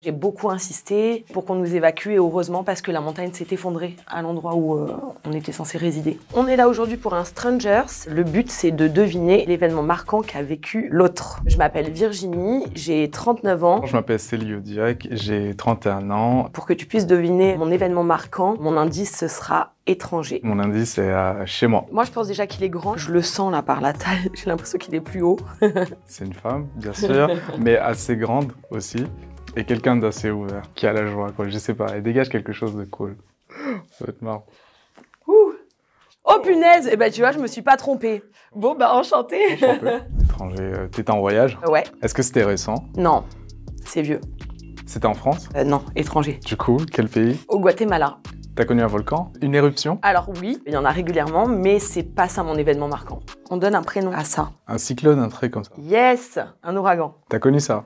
J'ai beaucoup insisté pour qu'on nous évacue et heureusement parce que la montagne s'est effondrée à l'endroit où on était censé résider. On est là aujourd'hui pour un Strangers. Le but c'est de deviner l'événement marquant qu'a vécu l'autre. Je m'appelle Virginie, j'ai 39 ans. Je m'appelle Célio Diac, j'ai 31 ans. Pour que tu puisses deviner mon événement marquant, mon indice ce sera étranger. Mon indice est chez moi. Moi je pense déjà qu'il est grand, je le sens là par la taille, j'ai l'impression qu'il est plus haut. C'est une femme bien sûr, mais assez grande aussi. Et quelqu'un d'assez ouvert, qui a la joie, quoi. Je sais pas, elle dégage quelque chose de cool. Ça va être marrant. Ouh. Oh punaise! Eh ben tu vois, je me suis pas trompée. Bon bah enchantée. Étranger, t'étais en voyage? Ouais. Est-ce que c'était récent? Non, c'est vieux. C'était en France? Non, étranger. Du coup, quel pays? Au Guatemala. T'as connu un volcan? Une éruption? Alors oui, il y en a régulièrement, mais c'est pas ça mon événement marquant. On donne un prénom à ça. Un cyclone, un truc comme ça? Yes! Un ouragan. T'as connu ça?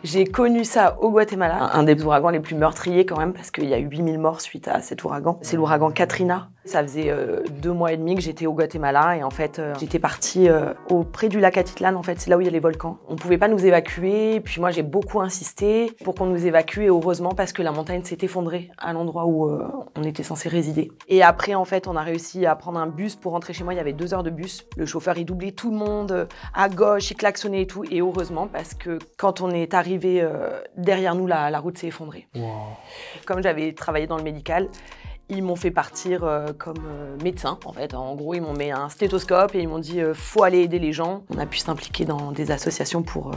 J'ai connu ça au Guatemala, un des ouragans les plus meurtriers quand même, parce qu'il y a eu 8000 morts suite à cet ouragan. C'est l'ouragan Katrina. Ça faisait 2 mois et demi que j'étais au Guatemala et en fait, j'étais partie auprès du lac Atitlán, en fait, c'est là où il y a les volcans. On pouvait pas nous évacuer, puis moi j'ai beaucoup insisté pour qu'on nous évacue et heureusement parce que la montagne s'est effondrée à l'endroit où on était censé résider. Et après, en fait, on a réussi à prendre un bus pour rentrer chez moi, il y avait 2 heures de bus. Le chauffeur, il doublait tout le monde à gauche, il klaxonnait et tout, et heureusement parce que quand on est arrivé derrière nous, la route s'est effondrée. Wow. Comme j'avais travaillé dans le médical, ils m'ont fait partir comme médecin, en fait. En gros, ils m'ont mis un stéthoscope et ils m'ont dit faut aller aider les gens. On a pu s'impliquer dans des associations pour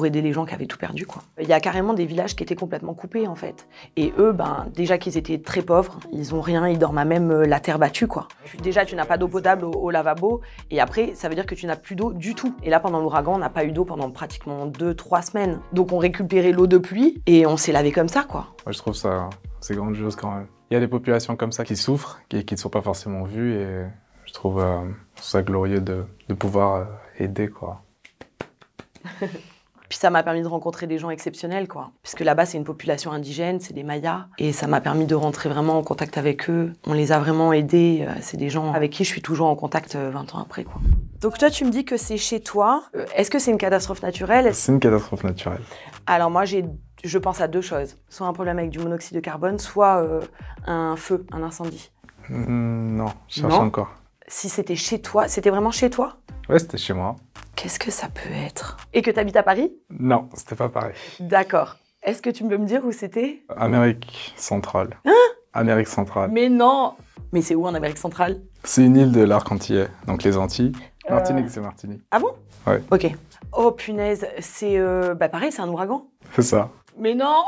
aider les gens qui avaient tout perdu, quoi. Il y a carrément des villages qui étaient complètement coupés, en fait. Et eux, déjà qu'ils étaient très pauvres, ils ont rien, ils dorment à même la terre battue, quoi. Déjà, tu n'as pas d'eau potable au lavabo. Et après, ça veut dire que tu n'as plus d'eau du tout. Et là, pendant l'ouragan, on n'a pas eu d'eau pendant pratiquement 2-3 semaines. Donc, on récupérait l'eau de pluie et on s'est lavé comme ça, quoi. Moi, je trouve ça, c'est grandiose quand même. Il y a des populations comme ça qui souffrent et qui ne sont pas forcément vues et je trouve ça glorieux de pouvoir aider, quoi. Puis ça m'a permis de rencontrer des gens exceptionnels, quoi. Puisque là-bas, c'est une population indigène, c'est des Mayas. Et ça m'a permis de rentrer vraiment en contact avec eux. On les a vraiment aidés. C'est des gens avec qui je suis toujours en contact 20 ans après, quoi. Donc toi, tu me dis que c'est chez toi. Est-ce que c'est une catastrophe naturelle? C'est une catastrophe naturelle. Alors moi, je pense à 2 choses. Soit un problème avec du monoxyde de carbone, soit un feu, un incendie. Non, je cherche Non. encore. Si c'était chez toi, c'était vraiment chez toi? Ouais, c'était chez moi. Qu'est-ce que ça peut être? Et que tu habites à Paris? Non, c'était pas pareil. D'accord. Est-ce que tu peux me dire où c'était? Amérique centrale. Hein? Amérique centrale. Mais non! Mais c'est où en Amérique centrale? C'est une île de l'arc antillais, donc les Antilles. Martinique, c'est Martinique. Ah bon? Ouais. Ok. Oh punaise, c'est pareil, c'est un ouragan? C'est ça. Mais non!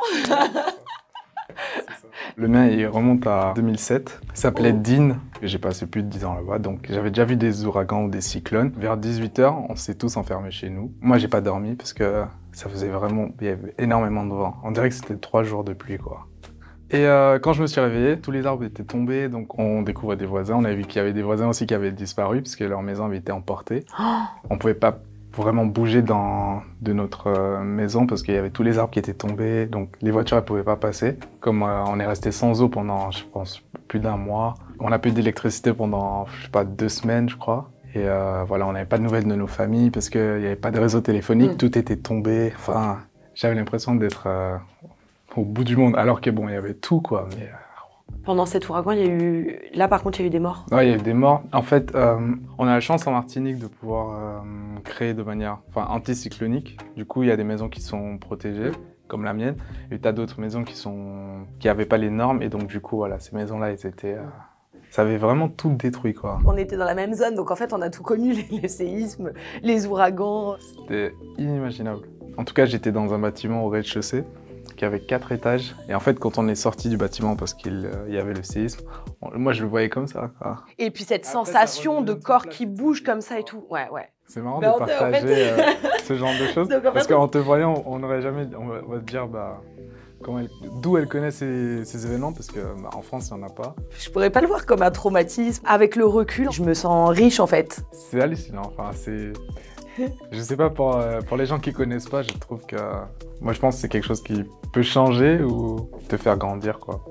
Le mien, il remonte à 2007. Il s'appelait Dean. J'ai passé plus de 10 ans là-bas, donc j'avais déjà vu des ouragans ou des cyclones. Vers 18 h, on s'est tous enfermés chez nous. Moi, j'ai pas dormi parce que ça faisait vraiment... Il y avait énormément de vent. On dirait que c'était 3 jours de pluie, quoi. Et quand je me suis réveillé, tous les arbres étaient tombés, donc on découvrait des voisins. On a vu qu'il y avait des voisins aussi qui avaient disparu parce que leur maison avait été emportée. On pouvait pas vraiment bouger de notre maison parce qu'il y avait tous les arbres qui étaient tombés, donc les voitures ne pouvaient pas passer. Comme on est resté sans eau pendant, je pense, plus d'1 mois, on n'a plus d'électricité pendant, je sais pas, 2 semaines, je crois. Et voilà, on n'avait pas de nouvelles de nos familles parce qu'il n'y avait pas de réseau téléphonique, tout était tombé. Enfin, j'avais l'impression d'être au bout du monde, alors que bon, il y avait tout, quoi. Mais, Pendant cet ouragan, il y a eu... Là, par contre, il y a eu des morts. ouais, il y a eu des morts. En fait, on a la chance en Martinique de pouvoir créer de manière anticyclonique. Du coup, il y a des maisons qui sont protégées, comme la mienne. Et tu as d'autres maisons qui n'avaient pas les normes. Et donc, du coup, voilà, ces maisons-là, elles étaient... ça avait vraiment tout détruit, quoi. On était dans la même zone, donc en fait, on a tout connu, les séismes, les ouragans. C'était inimaginable. En tout cas, j'étais dans un bâtiment au rez-de-chaussée qui avait 4 étages. Et en fait, quand on est sorti du bâtiment parce qu'il y avait le séisme, moi, je le voyais comme ça, quoi. Et puis cette sensation de corps qui bouge comme ça et tout. Ouais, ouais. C'est marrant Bah, de partager ce genre de choses. Donc, en Parce fait, qu'en te voyant, on n'aurait jamais... On va se dire, d'où elle connaît ces événements, parce qu'en France, il n'y en a pas. Je pourrais pas le voir comme un traumatisme. Avec le recul, je me sens riche, en fait. C'est hallucinant. Enfin, c'est... Je sais pas, pour les gens qui connaissent pas, je trouve que... Moi, je pense que c'est quelque chose qui peut changer ou te faire grandir, quoi.